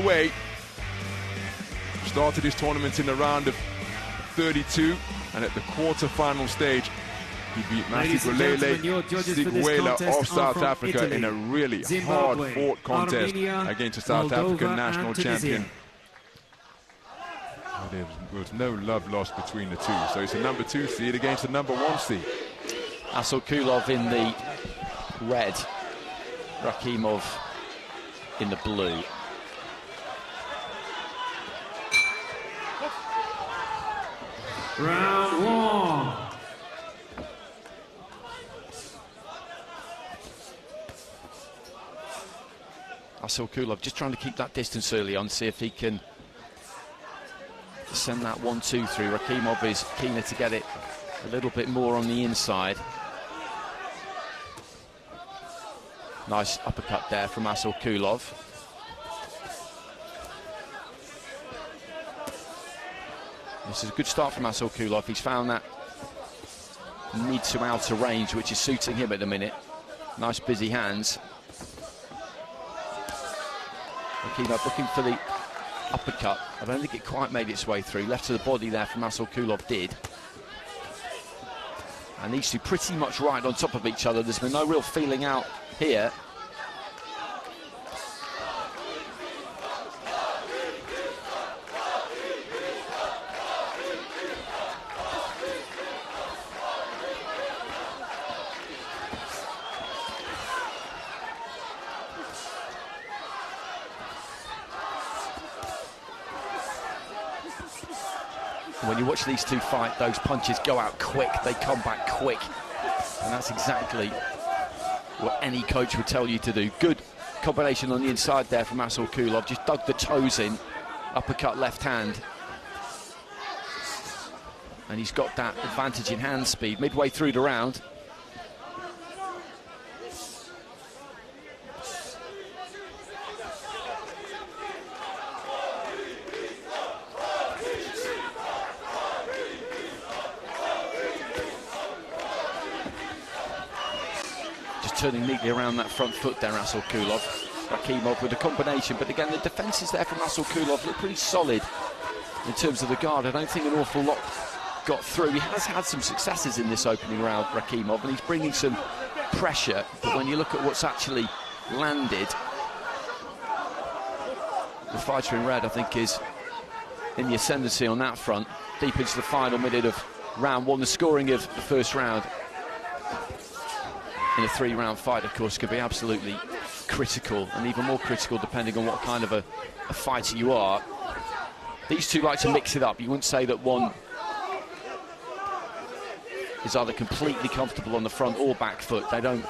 the way. Started his tournament in the round of 32, and at the quarter-final stage, he beat Mati Gulele Siguela of South Africa in a really hard-fought contest against a South African national champion. There was no love lost between the two, so it's a number 2 seed against a number 1 seed. Assylkulov in the red, Rakhimov in the blue. Round 1. Assylkulov just trying to keep that distance early on, see if he can send that 1-2 through. Rakhimov is keener to get it a little bit more on the inside. Nice uppercut there from Assylkulov. This is a good start from Assylkulov. He's found that mid to outer range, which is suiting him at the minute. Nice busy hands. Rakhimov looking for the uppercut. I don't think it quite made its way through. Left to the body there from Assylkulov did. And these two pretty much right on top of each other. There's been no real feeling out here. When you watch these two fight, those punches go out quick, they come back quick. And that's exactly what any coach would tell you to do. Good combination on the inside there from Assylkulov, just dug the toes in, uppercut left hand. And he's got that advantage in hand speed midway through the round. Turning neatly around that front foot there, Assylkulov. Rakhimov with a combination, but again the defences there from Assylkulov look pretty solid in terms of the guard. I don't think an awful lot got through. He has had some successes in this opening round, Rakhimov, and he's bringing some pressure, but when you look at what's actually landed, the fighter in red I think is in the ascendancy on that front. Deep into the final minute of round 1, the scoring of the first round in a 3-round fight, of course, could be absolutely critical, and even more critical depending on what kind of a fighter you are. These two like to mix it up. You wouldn't say that one is either completely comfortable on the front or back foot. They don't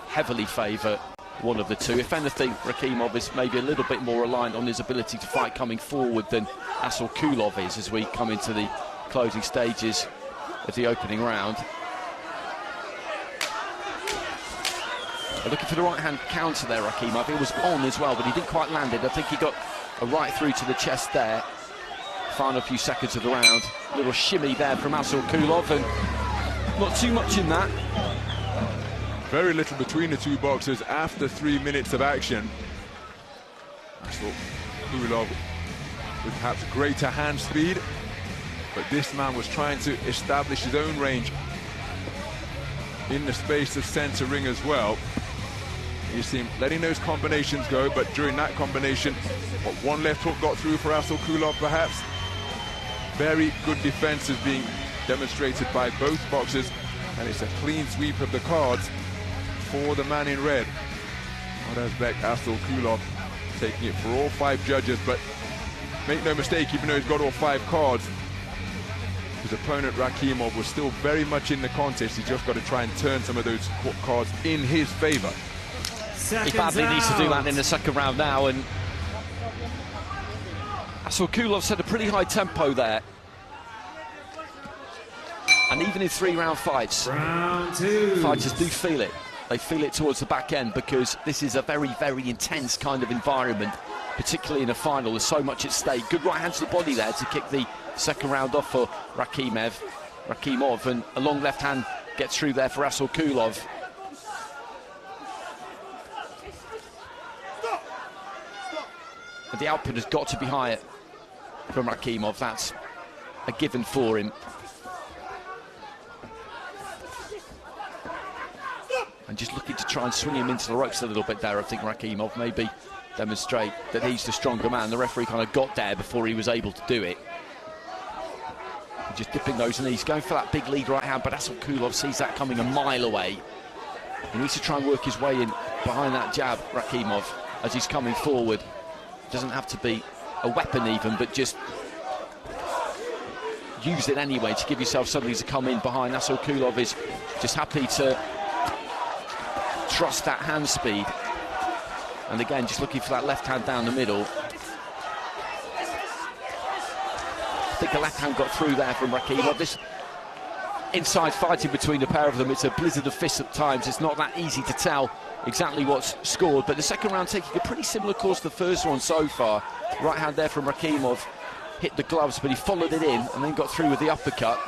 heavily favour one of the two. If anything, Rakhimov is maybe a little bit more reliant on his ability to fight coming forward than Assylkulov is as we come into the closing stages of the opening round. Looking for the right-hand counter there, Rakhimov. It was on as well, but he didn't quite land it. I think he got a right through to the chest there. Final few seconds of the round. A little shimmy there from Assylkulov, and not too much in that. Very little between the two boxers after 3 minutes of action. Assylkulov with perhaps greater hand speed, but this man was trying to establish his own range in the space of centre ring as well. You see him letting those combinations go, but during that combination, one left hook got through for Assylkulov perhaps. Very good defense is being demonstrated by both boxers, and it's a clean sweep of the cards for the man in red. Orazbek Assylkulov taking it for all 5 judges, but make no mistake, even though he's got all 5 cards, his opponent Rakhimov was still very much in the contest. He's just got to try and turn some of those cards in his favour. He badly needs to do that in the second round now, and Assylkulov set a pretty high tempo there. And even in 3-round fights, fighters do feel it. They feel it towards the back end, because this is a very, very intense kind of environment, particularly in a final. There's so much at stake. Good right hand to the body there to kick the second round off for Rakhimov, and a long left hand gets through there for Assylkulov. But the output has got to be higher from Rakhimov. That's a given for him. And just looking to try and swing him into the ropes a little bit there, I think Rakhimov maybe demonstrate that he's the stronger man. The referee kind of got there before he was able to do it. Just dipping those knees, going for that big lead right hand, but Assylkulov sees that coming a mile away. He needs to try and work his way in behind that jab, Rakhimov, as he's coming forward. Doesn't have to be a weapon even, but just use it anyway to give yourself something to come in behind. Assylkulov is just happy to trust that hand speed. And again, just looking for that left hand down the middle. I think the left hand got through there from Rakhimov. This inside fighting between the pair of them, it's a blizzard of fists at times. It's not that easy to tell exactly what's scored, but the second round taking a pretty similar course to the first one so far. Right hand there from Rakhimov, hit the gloves, but he followed it in and then got through with the uppercut.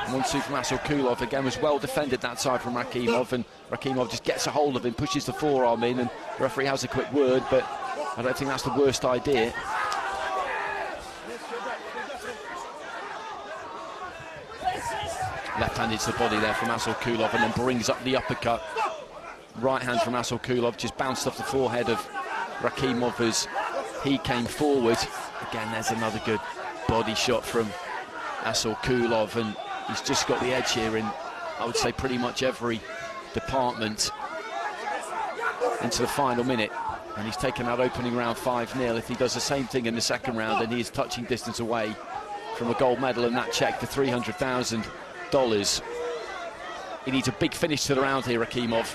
1-2 from Assylkulov, again was well defended that side from Rakhimov, and Rakhimov just gets a hold of him, pushes the forearm in, and the referee has a quick word, but I don't think that's the worst idea. Left hand hits the body there from Assylkulov and then brings up the uppercut. Right hand from Assylkulov just bounced off the forehead of Rakhimov as he came forward. Again, there's another good body shot from Assylkulov, and he's just got the edge here in, I would say, pretty much every department into the final minute. And he's taken out opening round 5-0. If he does the same thing in the second round, then he is touching distance away from a gold medal and that check for $300,000. He needs a big finish to the round here, Rakhimov.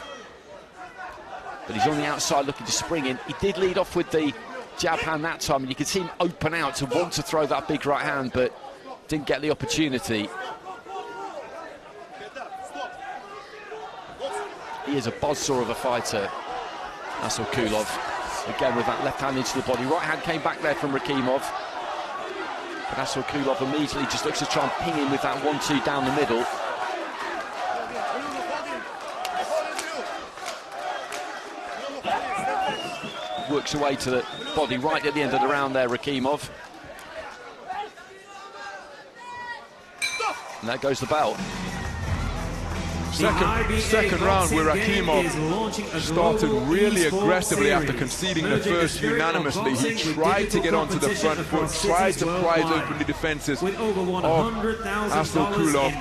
But he's on the outside looking to spring in. He did lead off with the jab hand that time, and you could see him open out to want to throw that big right hand, but didn't get the opportunity. He is a buzzsaw of a fighter, Assylkulov. Again with that left hand into the body. Right hand came back there from Rakhimov. But Assylkulov immediately just looks to try and ping him with that 1-2 down the middle. Works away to the body right at the end of the round there, Rakhimov. And there goes the bell. Second round where Rakhimov started really aggressively after conceding the first unanimously. He tried to get onto the front foot, tried to prise open the defenses of Assylkulov,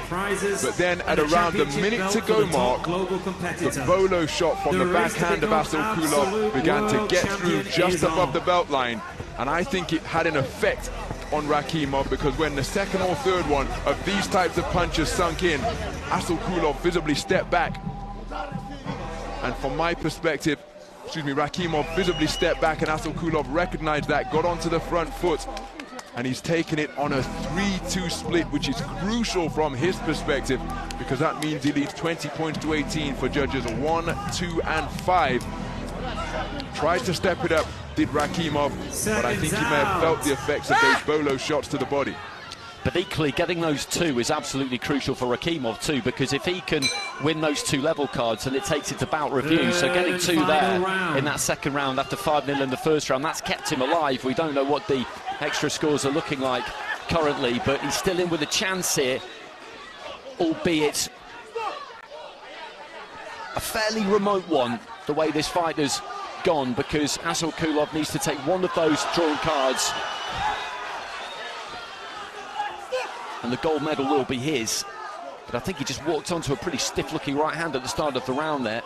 but then at around the minute to go mark, the bolo shot from the backhand of Assylkulov began to get through just above the belt line, and I think it had an effect on Rakhimov, because when the second or third one of these types of punches sunk in, Assylkulov visibly stepped back. And from my perspective, Rakhimov visibly stepped back, and Assylkulov recognized that, got onto the front foot, and he's taken it on a 3-2 split, which is crucial from his perspective, because that means he leads 20 points to 18 for judges 1, 2, and 5. Tried to step it up, did Rakhimov, but I think he may have felt the effects of those bolo shots to the body. But equally, getting those two is absolutely crucial for Rakhimov too, because if he can win those two level cards, then it takes it to bout review. So getting two there in that second round after 5-0 in the first round, that's kept him alive. We don't know what the extra scores are looking like currently, but he's still in with a chance here, albeit a fairly remote one, the way this fight has gone, because Assylkulov needs to take one of those drawn cards and the gold medal will be his. But I think he just walked onto a pretty stiff looking right hand at the start of the round there,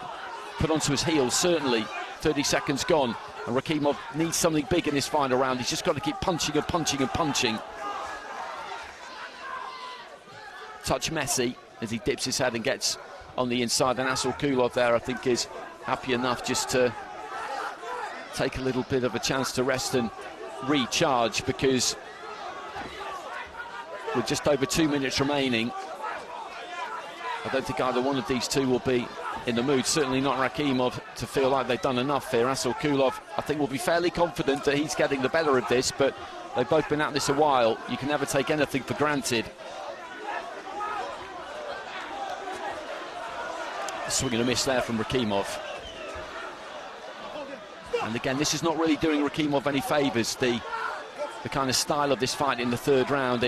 put onto his heels. Certainly 30 seconds gone, and Rakhimov needs something big in this final round. He's just got to keep punching and punching and punching. Touch messy as he dips his head and gets on the inside, and Assylkulov there I think is happy enough just to take a little bit of a chance to rest and recharge, because with just over 2 minutes remaining, I don't think either one of these two will be in the mood, certainly not Rakhimov, to feel like they've done enough here. Assylkulov, I think, will be fairly confident that he's getting the better of this, but they've both been at this a while. You can never take anything for granted. A swing and a miss there from Rakhimov. And again, this is not really doing Rakhimov any favours, the kind of style of this fight in the third round.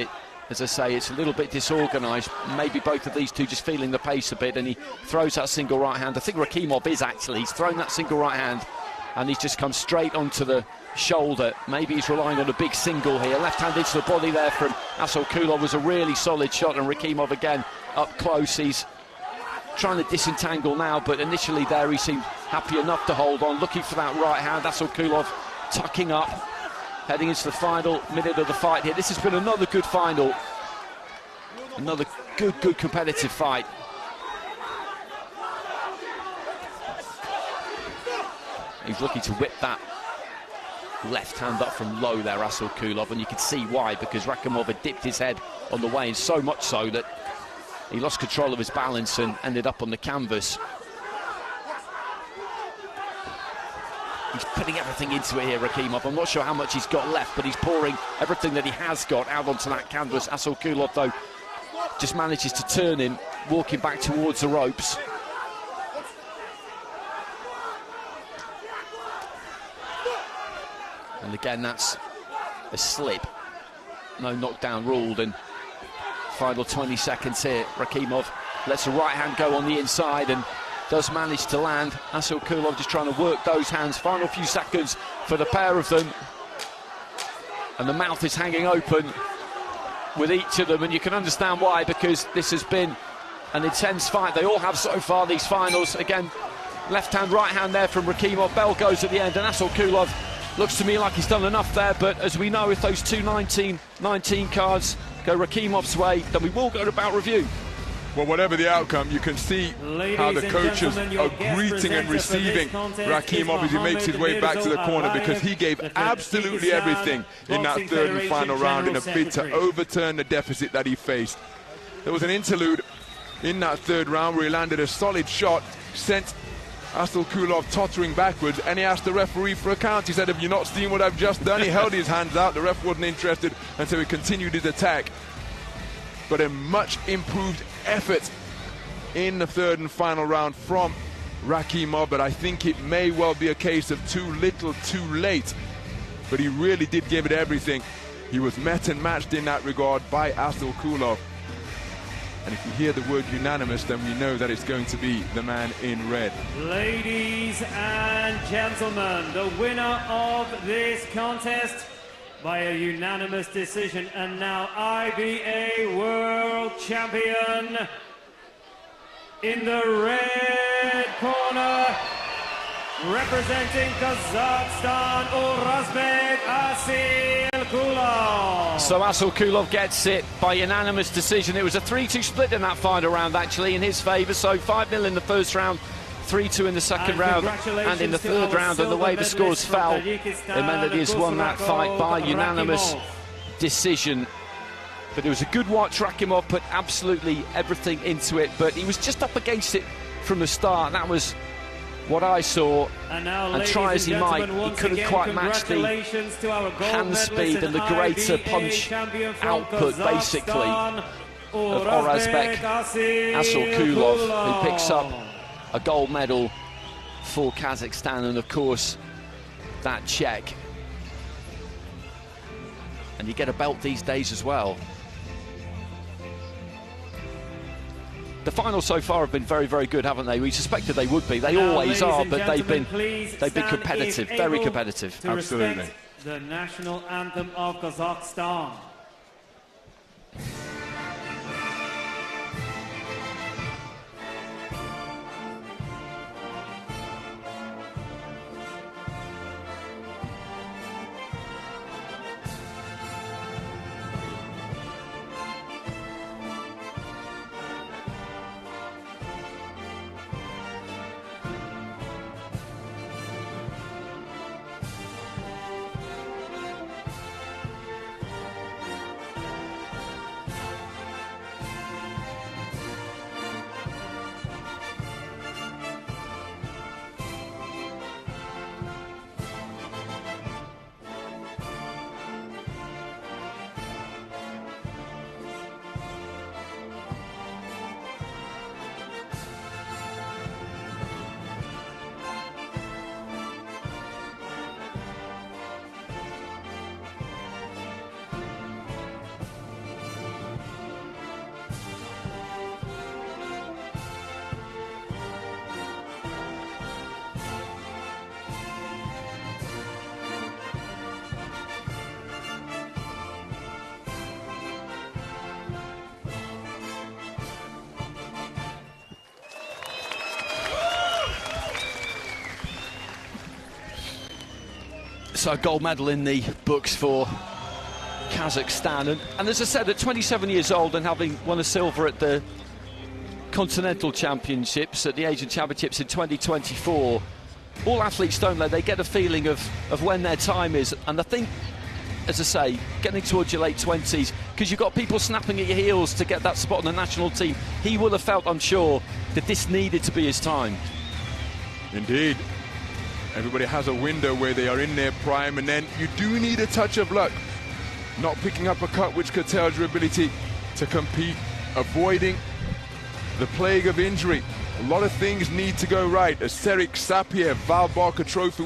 As I say, it's a little bit disorganised. Maybe both of these two just feeling the pace a bit, and he throws that single right hand. I think Rakhimov is actually. He's thrown that single right hand, and he's just come straight onto the shoulder. Maybe he's relying on a big single here. Left hand into the body there from Assylkulov was a really solid shot, and Rakhimov again up close. He's trying to disentangle now, but initially there he seemed happy enough to hold on, looking for that right hand. Assylkulov tucking up, heading into the final minute of the fight here. This has been another good final, another good competitive fight. He's looking to whip that left hand up from low there, Assylkulov, and you can see why, because Rakhimov had dipped his head on the way, and so much so that he lost control of his balance and ended up on the canvas. He's putting everything into it here, Rakhimov. I'm not sure how much he's got left, but he's pouring everything that he has got out onto that canvas. Assylkulov, though, just manages to turn him, walking back towards the ropes. And again, that's a slip. No knockdown ruled, and final 20 seconds here. Rakhimov lets a right hand go on the inside and does manage to land. Assylkulov just trying to work those hands. Final few seconds for the pair of them. And the mouth is hanging open with each of them, and you can understand why, because this has been an intense fight. They all have so far, these finals. Again, left hand, right hand there from Rakhimov. Bell goes at the end, and Assylkulov looks to me like he's done enough there, but as we know, if those two 19 cards go Rakhimov's way, then we will go to bout review. Well, whatever the outcome, you can see how the coaches are greeting and receiving Rakhimov as he makes his way back to the corner, because he gave absolutely everything in that third and final round in a bid to overturn the deficit that he faced. There was an interlude in that third round where he landed a solid shot, sent Assylkulov tottering backwards, and he asked the referee for a count. He said, "Have you not seen what I've just done?" He held his hands out, the ref wasn't interested, and so he continued his attack. But a much improved effort in the third and final round from Rakhimov, but I think it may well be a case of too little too late. But he really did give it everything. He was met and matched in that regard by Assylkulov. And if you hear the word unanimous, then we know that it's going to be the man in red. Ladies and gentlemen, the winner of this contest by a unanimous decision, and now IBA World Champion, in the red corner, representing Kazakhstan, Orazbek Assylkulov. So Assylkulov gets it by unanimous decision. It was a 3-2 split in that final round, actually, in his favour. So 5-0 in the first round, 3-2 in the second round, and in the third round. And the way the scores fell, it meant that he has won that fight by unanimous decision. But it was a good watch. Rakhimov put absolutely everything into it, but he was just up against it from the start. That was what I saw, and try as he might, he couldn't quite match the hand speed and the greater punch output, basically, of Orazbek Assylkulov, who picks up a gold medal for Kazakhstan, and of course that check. And you get a belt these days as well. The finals so far have been very, very good, haven't they? We suspected they would be. They always are, but they've been competitive, very competitive. Absolutely. The national anthem of Kazakhstan. So a gold medal in the books for Kazakhstan. And as I said, at 27 years old and having won a silver at the Continental Championships, at the Asian Championships in 2024, all athletes, don't they? They get a feeling of when their time is. And I think, as I say, getting towards your late 20s, because you've got people snapping at your heels to get that spot on the national team, he will have felt, I'm sure, that this needed to be his time. Indeed. Everybody has a window where they are in their prime, and then you do need a touch of luck. Not picking up a cut which curtails your ability to compete, avoiding the plague of injury. A lot of things need to go right. A Serik Sapir Val Barker Trophy